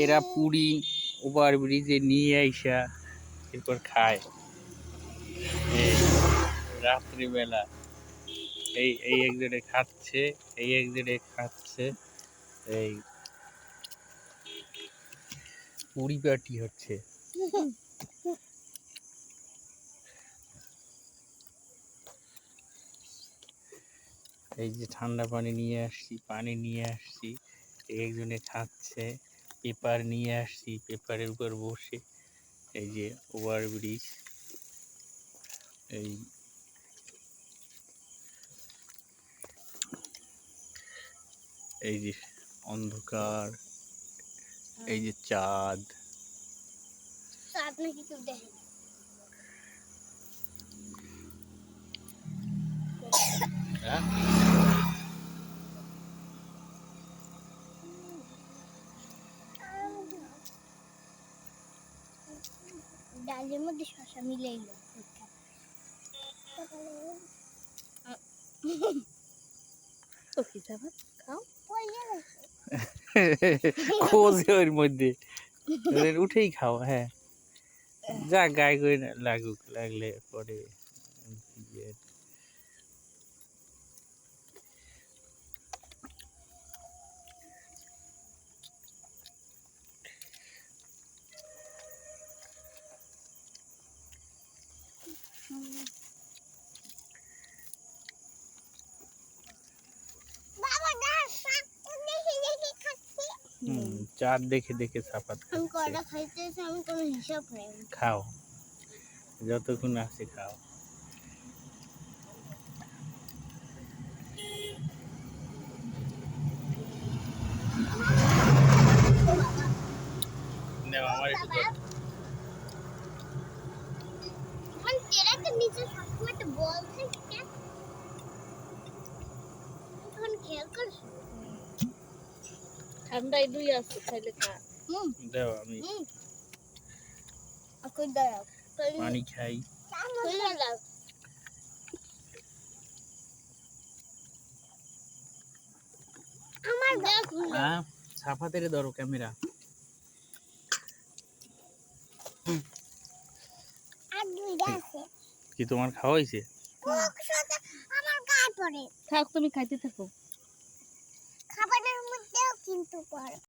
এরা পুরি ওভার ব্রিজে নিয়ে আইসা এরপর খায় রাত্রিবেলা। এই এই একজনে খাচ্ছে, এই একজনে খাচ্ছে, এই পুরি পার্টি হচ্ছে। এই যে ঠান্ডা পানি নিয়ে আসছি, পানি নিয়ে আসছি, একজনে খাচ্ছে, পেপার নিয়ে আসছি, পেপারের উপর বসে এই যে ওভার ব্রিজ, এই এই যে অন্ধকার, এই যে চাঁদ। নাকি কেউ দেখে ডালের মধ্যে শসা মিলাইলো খাও খোঁজে ওর মধ্যে উঠেই খাও। হ্যাঁ, যা গায়ে করে লাগুক, লাগলে পরে চাঁদ দেখে দেখে চাপাত খাও, যতক্ষণ আছে খাও। আমার একটু ঠান্ডায় দুই আছে খাইলে খা দাও, আমি পানি খাই। ছাপাতে ধরো ক্যামেরা। কি তোমার খাওয়া হয়েছে? থাক, তুমি খাইতে থাকো। খাবারের মধ্যেও কিন্তু